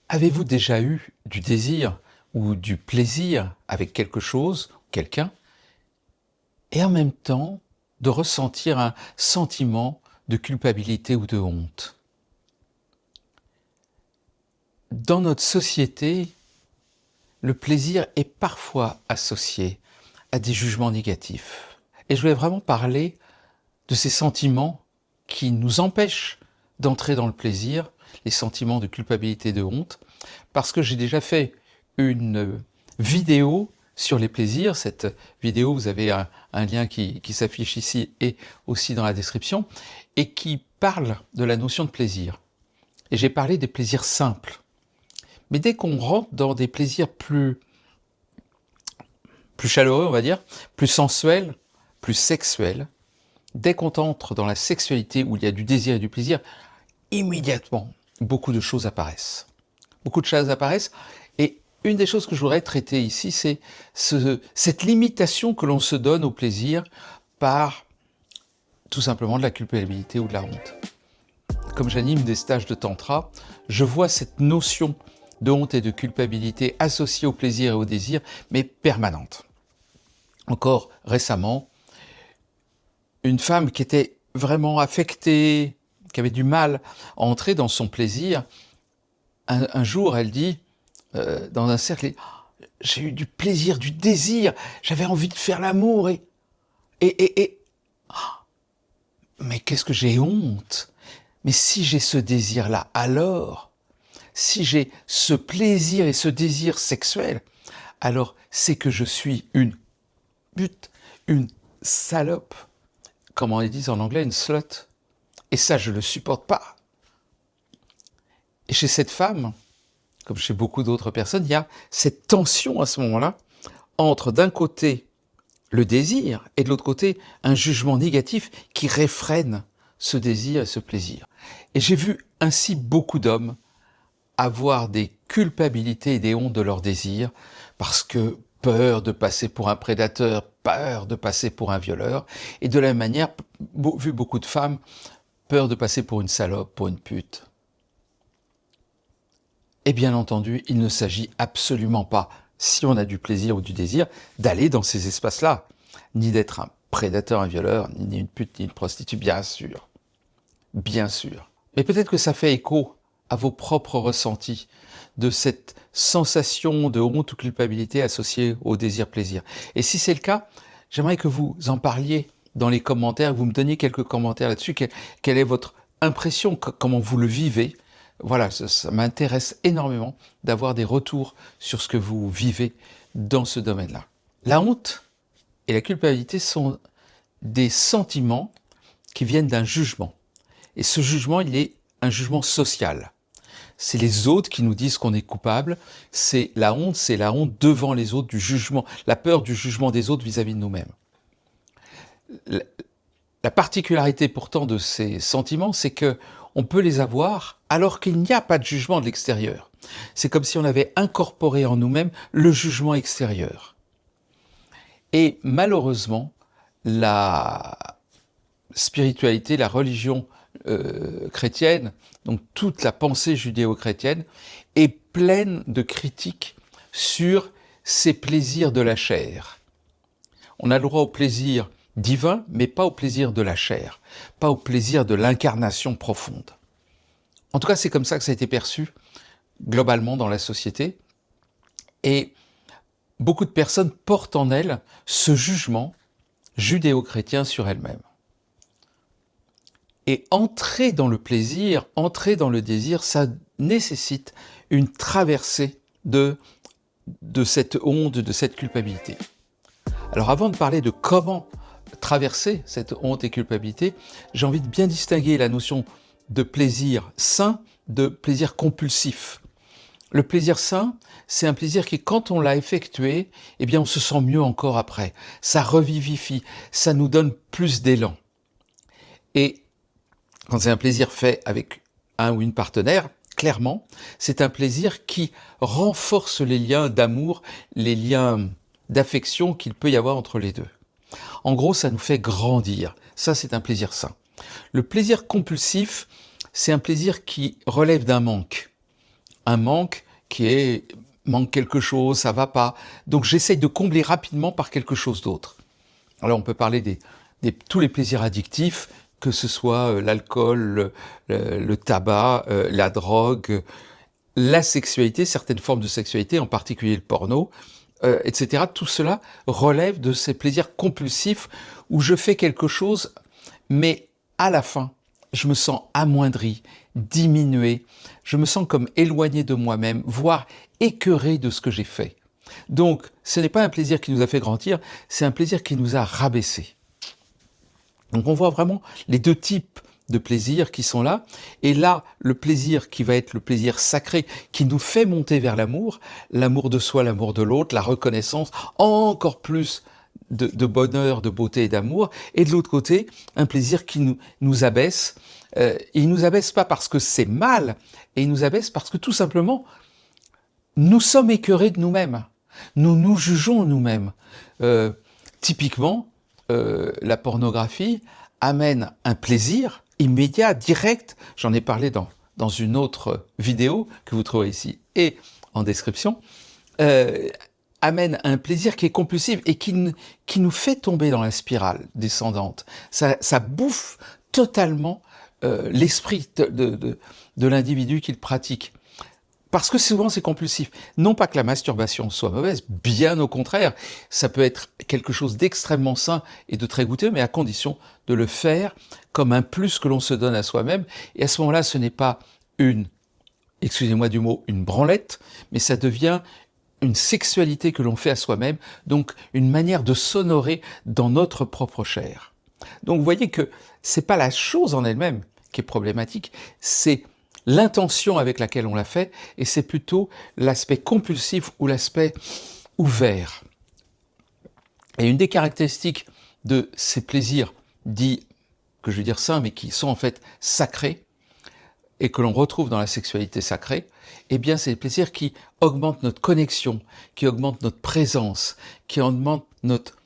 Avez-vous déjà eu du désir ou du plaisir avec quelque chose, quelqu'un, et en même temps de ressentir un sentiment de culpabilité ou de honte? Dans notre société, le plaisir est parfois associé à des jugements négatifs. Et je voulais vraiment parler de ces sentiments qui nous empêchent d'entrer dans le plaisir, les sentiments de culpabilité et de honte, parce que j'ai déjà fait une vidéo sur les plaisirs. Cette vidéo, vous avez un lien qui s'affiche ici et aussi dans la description, et qui parle de la notion de plaisir. Et j'ai parlé des plaisirs simples. Mais dès qu'on rentre dans des plaisirs plus chaleureux, on va dire, plus sensuels, plus sexuels, dès qu'on entre dans la sexualité où il y a du désir et du plaisir, immédiatement, beaucoup de choses apparaissent. Beaucoup de choses apparaissent, et une des choses que je voudrais traiter ici, c'est cette limitation que l'on se donne au plaisir par tout simplement de la culpabilité ou de la honte. Comme j'anime des stages de tantra, je vois cette notion de honte et de culpabilité associée au plaisir et au désir, mais permanente. Encore récemment, une femme qui était vraiment affectée, qui avait du mal à entrer dans son plaisir, un jour elle dit, dans un cercle, j'ai eu du plaisir, du désir, j'avais envie de faire l'amour mais qu'est-ce que j'ai honte! Mais si j'ai ce désir-là, alors, si j'ai ce plaisir et ce désir sexuel, alors c'est que je suis une pute, une salope, comment ils disent en anglais, une slut. Et ça, je ne le supporte pas. Et chez cette femme, comme chez beaucoup d'autres personnes, il y a cette tension à ce moment-là entre d'un côté le désir et de l'autre côté un jugement négatif qui réfrène ce désir et ce plaisir. Et j'ai vu ainsi beaucoup d'hommes avoir des culpabilités et des hontes de leur désir parce que peur de passer pour un prédateur, peur de passer pour un violeur, et de la même manière, vu beaucoup de femmes, peur de passer pour une salope, pour une pute. Et bien entendu, il ne s'agit absolument pas, si on a du plaisir ou du désir, d'aller dans ces espaces-là, ni d'être un prédateur, un violeur, ni une pute, ni une prostituée, bien sûr. Bien sûr. Mais peut-être que ça fait écho à vos propres ressentis de cette sensation de honte ou culpabilité associée au désir-plaisir. Et si c'est le cas, j'aimerais que vous en parliez dans les commentaires, que vous me donniez quelques commentaires là-dessus. Quelle est votre impression, comment vous le vivez? Voilà, ça m'intéresse énormément d'avoir des retours sur ce que vous vivez dans ce domaine-là. La honte et la culpabilité sont des sentiments qui viennent d'un jugement. Et ce jugement, il est un jugement social. C'est les autres qui nous disent qu'on est coupable. C'est la honte devant les autres, du jugement, la peur du jugement des autres vis-à-vis de nous-mêmes. La particularité pourtant de ces sentiments, c'est que on peut les avoir alors qu'il n'y a pas de jugement de l'extérieur. C'est comme si on avait incorporé en nous-mêmes le jugement extérieur. Et malheureusement, la spiritualité, la religion chrétienne, donc toute la pensée judéo-chrétienne, est pleine de critiques sur ces plaisirs de la chair. On a le droit au plaisir divin, mais pas au plaisir de la chair, pas au plaisir de l'incarnation profonde. En tout cas, c'est comme ça que ça a été perçu globalement dans la société. Et beaucoup de personnes portent en elles ce jugement judéo-chrétien sur elles-mêmes. Et entrer dans le plaisir, entrer dans le désir, ça nécessite une traversée de cette honte, de cette culpabilité. Alors avant de parler de comment traverser cette honte et culpabilité, j'ai envie de bien distinguer la notion de plaisir sain de plaisir compulsif. Le plaisir sain, c'est un plaisir qui, quand on l'a effectué, eh bien on se sent mieux encore après. Ça revivifie, ça nous donne plus d'élan. Et quand c'est un plaisir fait avec un ou une partenaire, clairement, c'est un plaisir qui renforce les liens d'amour, les liens d'affection qu'il peut y avoir entre les deux. En gros, ça nous fait grandir. Ça, c'est un plaisir sain. Le plaisir compulsif, c'est un plaisir qui relève d'un manque. un manque qui est manque quelque chose, ça va pas. Donc j'essaye de combler rapidement par quelque chose d'autre. Alors on peut parler tous les plaisirs addictifs, que ce soit l'alcool, le tabac, la drogue, la sexualité, certaines formes de sexualité, en particulier le porno, etc. Tout cela relève de ces plaisirs compulsifs où je fais quelque chose, mais à la fin, je me sens amoindri, diminué, je me sens comme éloigné de moi-même, voire écœuré de ce que j'ai fait. Donc, ce n'est pas un plaisir qui nous a fait grandir, c'est un plaisir qui nous a rabaissés. Donc on voit vraiment les deux types de plaisirs qui sont là, et là, le plaisir qui va être le plaisir sacré, qui nous fait monter vers l'amour de soi, l'amour de l'autre, la reconnaissance, encore plus de bonheur, de beauté et d'amour, et de l'autre côté, un plaisir qui nous abaisse. Il nous abaisse pas parce que c'est mal, et il nous abaisse parce que tout simplement, nous sommes écœurés de nous-mêmes. Nous nous jugeons nous-mêmes. Typiquement, la pornographie amène un plaisir immédiat, direct. J'en ai parlé dans une autre vidéo que vous trouverez ici et en description. Amène un plaisir qui est compulsif et qui nous fait tomber dans la spirale descendante. Ça bouffe totalement l'esprit de l'individu qui le pratique. Parce que souvent c'est compulsif. Non pas que la masturbation soit mauvaise, bien au contraire, ça peut être quelque chose d'extrêmement sain et de très goûteux, mais à condition de le faire comme un plus que l'on se donne à soi-même. Et à ce moment-là, ce n'est pas excusez-moi du mot, une branlette, mais ça devient une sexualité que l'on fait à soi-même, donc une manière de s'honorer dans notre propre chair. Donc vous voyez que c'est pas la chose en elle-même qui est problématique, c'est l'intention avec laquelle on l'a fait, et c'est plutôt l'aspect compulsif ou l'aspect ouvert. Et une des caractéristiques de ces plaisirs dits, que je veux dire sains, mais qui sont en fait sacrés, et que l'on retrouve dans la sexualité sacrée, eh bien c'est des plaisirs qui augmentent notre connexion, qui augmentent notre présence, qui augmentent notre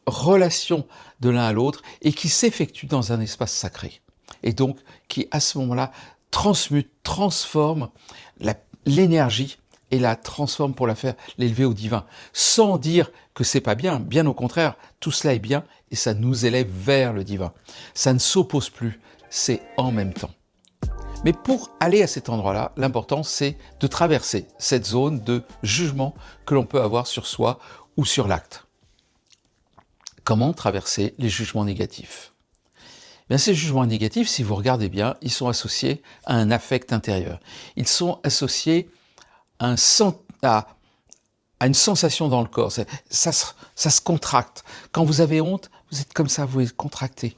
relation de l'un à l'autre, et qui s'effectuent dans un espace sacré. Et donc, qui à ce moment-là transmute, transforme l'énergie et la transforme pour la faire l'élever au divin, sans dire que c'est pas bien, bien au contraire, tout cela est bien et ça nous élève vers le divin. Ça ne s'oppose plus, c'est en même temps. Mais pour aller à cet endroit-là, l'important c'est de traverser cette zone de jugement que l'on peut avoir sur soi ou sur l'acte. Comment traverser les jugements négatifs ? Bien, ces jugements négatifs, si vous regardez bien, ils sont associés à un affect intérieur. Ils sont associés à une sensation dans le corps. Ça se contracte. Quand vous avez honte, vous êtes comme ça, vous êtes contracté.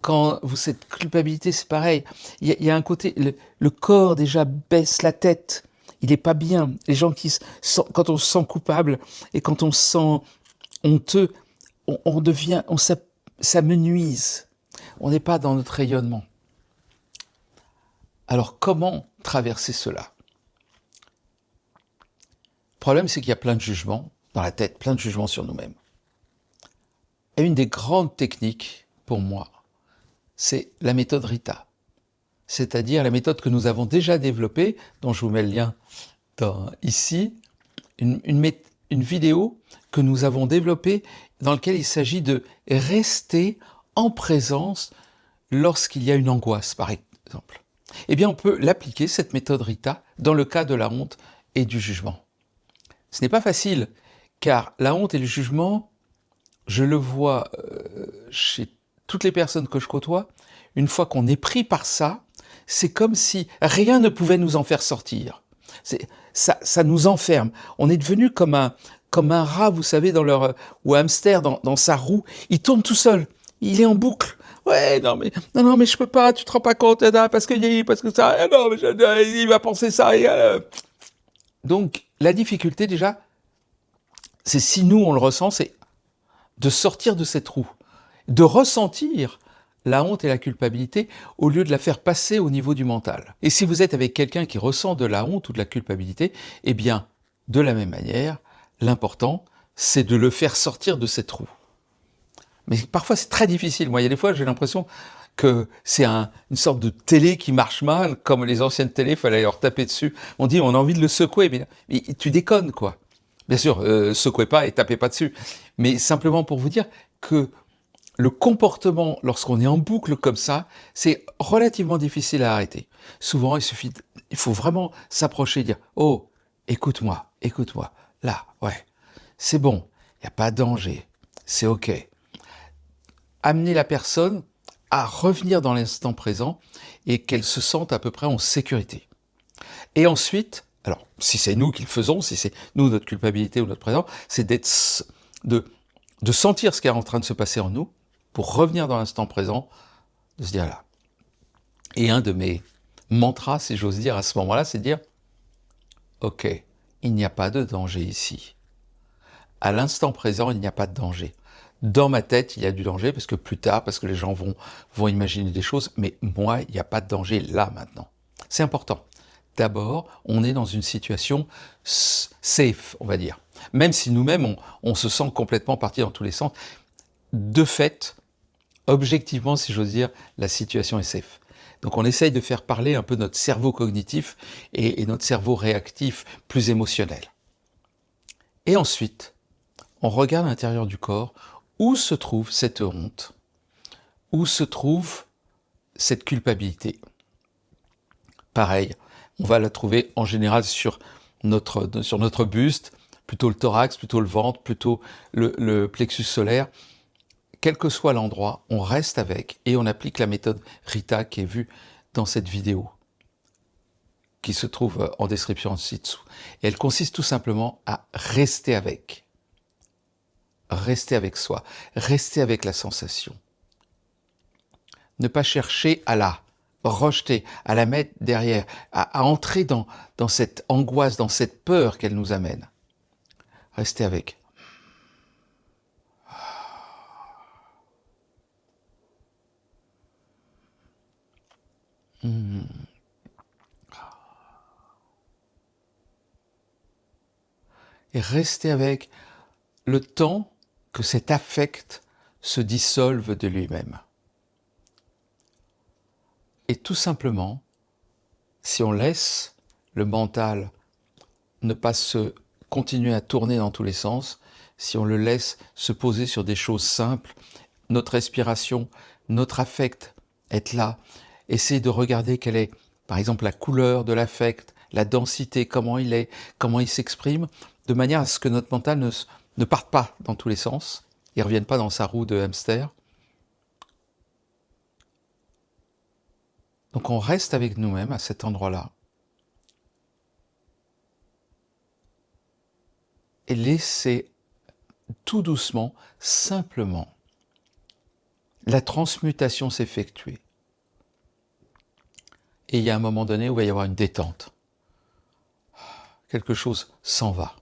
Quand vous êtes culpabilité, c'est pareil. Il y a un côté, le corps déjà baisse la tête. Il n'est pas bien. Les gens quand on se sent coupable et quand on se sent honteux, ça menuise. On n'est pas dans notre rayonnement. Alors comment traverser cela ? Le problème, c'est qu'il y a plein de jugements dans la tête, plein de jugements sur nous-mêmes. Et une des grandes techniques, pour moi, c'est la méthode Rita. C'est-à-dire la méthode que nous avons déjà développée, dont je vous mets le lien ici, une vidéo que nous avons développée dans laquelle il s'agit de rester en présence lorsqu'il y a une angoisse, par exemple. Eh bien, on peut l'appliquer, cette méthode Rita, dans le cas de la honte et du jugement. Ce n'est pas facile, car la honte et le jugement, je le vois chez toutes les personnes que je côtoie, une fois qu'on est pris par ça, c'est comme si rien ne pouvait nous en faire sortir. Ça nous enferme. On est devenu comme un rat, vous savez, ou un hamster dans sa roue. Il tourne tout seul. Il est en boucle. Ouais, non mais je peux pas, tu te rends pas compte, parce que ça, non, mais il va penser ça. Donc, la difficulté déjà, c'est si nous on le ressent, c'est de sortir de cette roue, de ressentir la honte et la culpabilité au lieu de la faire passer au niveau du mental. Et si vous êtes avec quelqu'un qui ressent de la honte ou de la culpabilité, eh bien, de la même manière, l'important, c'est de le faire sortir de cette roue. Mais parfois, c'est très difficile. Moi, il y a des fois, j'ai l'impression que c'est une sorte de télé qui marche mal, comme les anciennes télés, il fallait leur taper dessus. On dit, on a envie de le secouer, mais tu déconnes, quoi. Bien sûr, secouez pas et tapez pas dessus. Mais simplement pour vous dire que le comportement, lorsqu'on est en boucle comme ça, c'est relativement difficile à arrêter. Souvent, il faut vraiment s'approcher et dire, oh, écoute-moi, là, ouais, c'est bon, il n'y a pas de danger, c'est ok. Amener la personne à revenir dans l'instant présent et qu'elle se sente à peu près en sécurité. Et ensuite, alors, si c'est nous qui le faisons, si c'est nous, notre culpabilité ou notre présent, c'est de sentir ce qui est en train de se passer en nous pour revenir dans l'instant présent, de se dire là. Et un de mes mantras, si j'ose dire, à ce moment-là, c'est de dire « Ok, il n'y a pas de danger ici. À l'instant présent, il n'y a pas de danger. Dans ma tête, il y a du danger, parce que plus tard, parce que les gens vont imaginer des choses, mais moi, il n'y a pas de danger là, maintenant. » C'est important. D'abord, on est dans une situation safe, on va dire. Même si nous-mêmes, on se sent complètement parti dans tous les sens. De fait, objectivement, si j'ose dire, la situation est safe. Donc on essaye de faire parler un peu notre cerveau cognitif et notre cerveau réactif plus émotionnel. Et ensuite, on regarde à l'intérieur du corps où se trouve cette honte, où se trouve cette culpabilité. Pareil, on va la trouver en général sur notre buste, plutôt le thorax, plutôt le ventre, plutôt le plexus solaire. Quel que soit l'endroit, on reste avec et on applique la méthode Rita qui est vue dans cette vidéo, qui se trouve en description ci-dessous. Et elle consiste tout simplement à rester avec. Rester avec soi, rester avec la sensation. Ne pas chercher à la rejeter, à la mettre derrière, à entrer dans cette angoisse, dans cette peur qu'elle nous amène. Rester avec. Et rester avec le temps que cet affect se dissolve de lui-même. Et tout simplement, si on laisse le mental ne pas se continuer à tourner dans tous les sens, si on le laisse se poser sur des choses simples, notre respiration, notre affect, être là, essayer de regarder quelle est, par exemple, la couleur de l'affect, la densité, comment il est, comment il s'exprime, de manière à ce que notre mental ne parte pas dans tous les sens, il ne revienne pas dans sa roue de hamster. Donc on reste avec nous-mêmes à cet endroit-là. Et laisser tout doucement, simplement, la transmutation s'effectuer. Et il y a un moment donné où il va y avoir une détente. Quelque chose s'en va.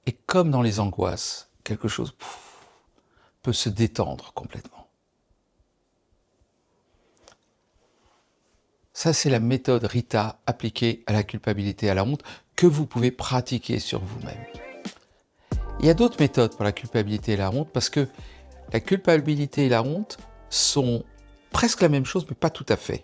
Et comme dans les angoisses, quelque chose peut se détendre complètement. Ça, c'est la méthode Rita appliquée à la culpabilité et à la honte que vous pouvez pratiquer sur vous-même. Il y a d'autres méthodes pour la culpabilité et la honte parce que la culpabilité et la honte sont presque la même chose, mais pas tout à fait.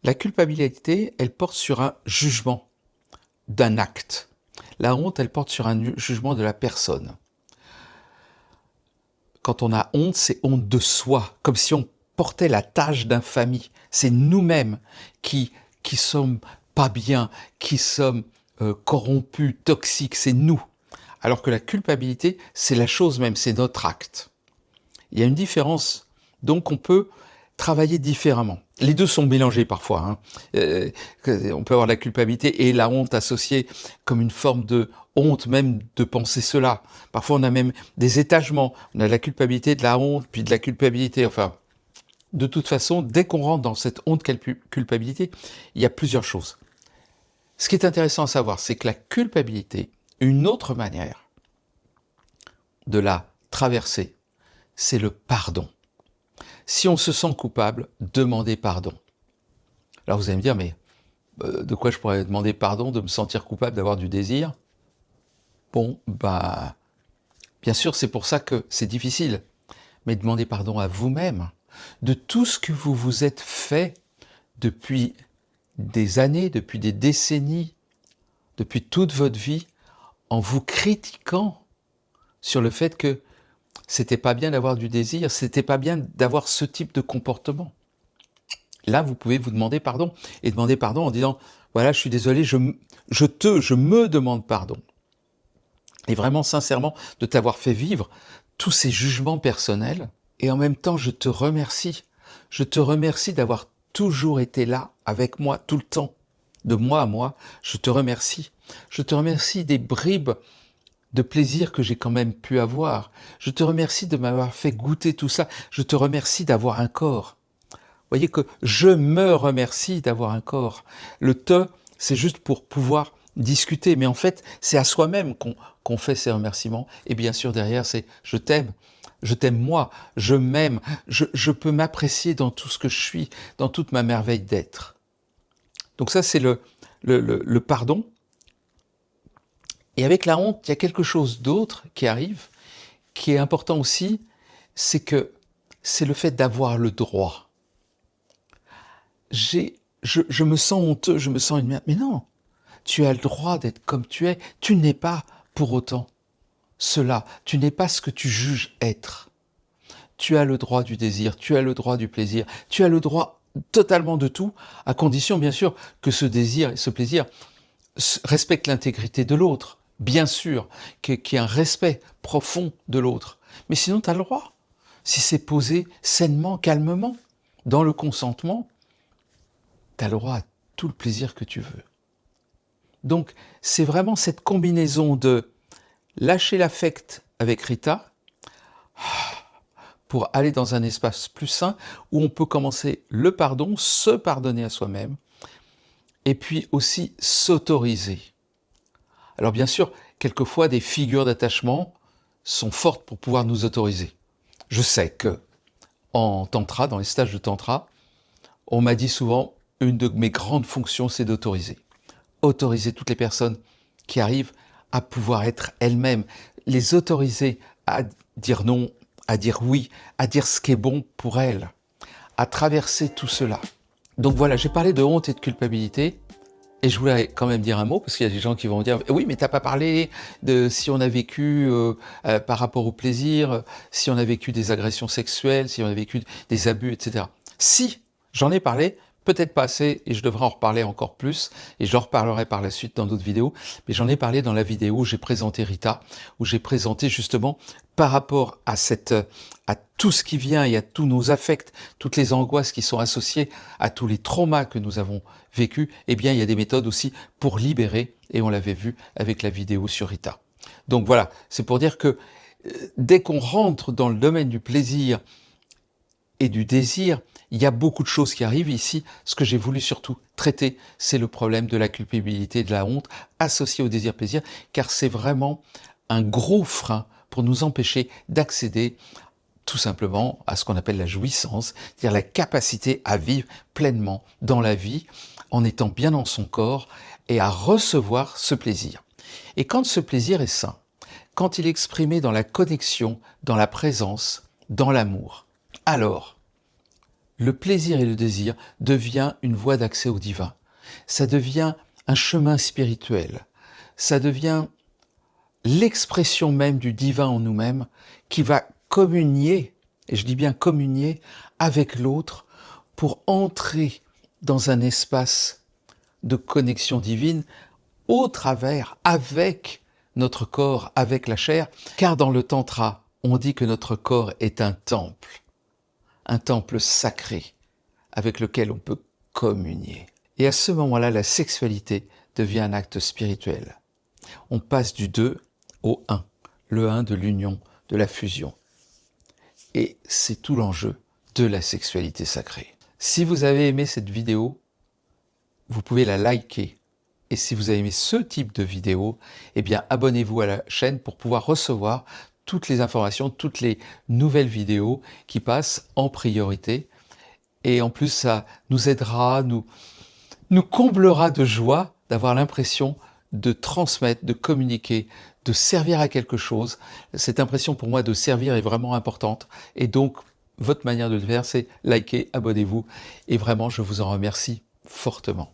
La culpabilité, elle porte sur un jugement d'un acte. La honte, elle porte sur un jugement de la personne. Quand on a honte, c'est honte de soi, comme si on portait la tâche d'infamie. C'est nous-mêmes qui sommes pas bien, qui sommes corrompus, toxiques, c'est nous. Alors que la culpabilité, c'est la chose même, c'est notre acte. Il y a une différence, donc on peut travailler différemment. Les deux sont mélangés parfois. On peut avoir la culpabilité et la honte associées comme une forme de honte même de penser cela. Parfois on a même des étagements. On a la culpabilité, de la honte, puis de la culpabilité. Enfin, de toute façon, dès qu'on rentre dans cette honte culpabilité, il y a plusieurs choses. Ce qui est intéressant à savoir, c'est que la culpabilité, une autre manière de la traverser, c'est le pardon. Si on se sent coupable, demandez pardon. Alors vous allez me dire, mais de quoi je pourrais demander pardon, de me sentir coupable d'avoir du désir? Bon, bien sûr, c'est pour ça que c'est difficile. mais demandez pardon à vous-même de tout ce que vous vous êtes fait depuis des années, depuis des décennies, depuis toute votre vie, en vous critiquant sur le fait que c'était pas bien d'avoir du désir, c'était pas bien d'avoir ce type de comportement. Là, vous pouvez vous demander pardon, et demander pardon en disant, voilà, je suis désolé, je me demande pardon. Et vraiment, sincèrement, de t'avoir fait vivre tous ces jugements personnels, et en même temps, je te remercie. Je te remercie d'avoir toujours été là, avec moi, tout le temps, de moi à moi. Je te remercie. Je te remercie des bribes de plaisir que j'ai quand même pu avoir. Je te remercie de m'avoir fait goûter tout ça. Je te remercie d'avoir un corps. Vous voyez que je me remercie d'avoir un corps. Le te, c'est juste pour pouvoir discuter, mais en fait, c'est à soi-même qu'on fait ces remerciements. Et bien sûr, derrière, c'est je t'aime moi, je m'aime, je peux m'apprécier dans tout ce que je suis, dans toute ma merveille d'être. Donc ça, c'est le pardon. Et avec la honte, il y a quelque chose d'autre qui arrive, qui est important aussi, c'est que c'est le fait d'avoir le droit. Je me sens honteux, je me sens une merde. Mais non, tu as le droit d'être comme tu es. Tu n'es pas pour autant cela. Tu n'es pas ce que tu juges être. Tu as le droit du désir, tu as le droit du plaisir, tu as le droit totalement de tout, à condition bien sûr que ce désir et ce plaisir respectent l'intégrité de l'autre. Bien sûr, qu'il y ait un respect profond de l'autre. Mais sinon, tu as le droit. Si c'est posé sainement, calmement, dans le consentement, tu as le droit à tout le plaisir que tu veux. Donc, c'est vraiment cette combinaison de lâcher l'affect avec Rita pour aller dans un espace plus sain où on peut commencer le pardon, se pardonner à soi-même, et puis aussi s'autoriser. Alors bien sûr, quelquefois des figures d'attachement sont fortes pour pouvoir nous autoriser. Je sais que en tantra, dans les stages de tantra, on m'a dit souvent, une de mes grandes fonctions, c'est d'autoriser. Autoriser toutes les personnes qui arrivent à pouvoir être elles-mêmes, les autoriser à dire non, à dire oui, à dire ce qui est bon pour elles, à traverser tout cela. Donc voilà, j'ai parlé de honte et de culpabilité, et je voulais quand même dire un mot, parce qu'il y a des gens qui vont dire « Oui, mais t'as pas parlé de si on a vécu par rapport au plaisir, si on a vécu des agressions sexuelles, si on a vécu des abus, etc. » Si, j'en ai parlé, peut-être pas assez, et je devrais en reparler encore plus, et j'en reparlerai par la suite dans d'autres vidéos, mais j'en ai parlé dans la vidéo où j'ai présenté Rita, où j'ai présenté justement par rapport à tout ce qui vient et à tous nos affects, toutes les angoisses qui sont associées à tous les traumas que nous avons vécus, eh bien il y a des méthodes aussi pour libérer, et on l'avait vu avec la vidéo sur Rita. Donc voilà, c'est pour dire que dès qu'on rentre dans le domaine du plaisir et du désir, il y a beaucoup de choses qui arrivent ici. Ce que j'ai voulu surtout traiter, c'est le problème de la culpabilité et de la honte associée au désir-plaisir, car c'est vraiment un gros frein pour nous empêcher d'accéder tout simplement à ce qu'on appelle la jouissance, c'est-à-dire la capacité à vivre pleinement dans la vie en étant bien dans son corps et à recevoir ce plaisir. Et quand ce plaisir est sain, quand il est exprimé dans la connexion, dans la présence, dans l'amour, alors le plaisir et le désir devient une voie d'accès au divin. Ça devient un chemin spirituel. Ça devient l'expression même du divin en nous-mêmes qui va communier, et je dis bien communier, avec l'autre pour entrer dans un espace de connexion divine au travers, avec notre corps, avec la chair, car dans le tantra, on dit que notre corps est un temple sacré avec lequel on peut communier. Et à ce moment-là, la sexualité devient un acte spirituel. On passe du 2 au 1, le 1 de l'union, de la fusion. Et c'est tout l'enjeu de la sexualité sacrée. Si vous avez aimé cette vidéo, vous pouvez la liker. Et si vous avez aimé ce type de vidéo, eh bien abonnez-vous à la chaîne pour pouvoir recevoir toutes les informations, toutes les nouvelles vidéos qui passent en priorité. Et en plus, ça nous aidera, nous comblera de joie d'avoir l'impression de transmettre, de communiquer de servir à quelque chose. Cette impression pour moi de servir est vraiment importante. Et donc, votre manière de le faire, c'est liker, abonnez-vous. Et vraiment, je vous en remercie fortement.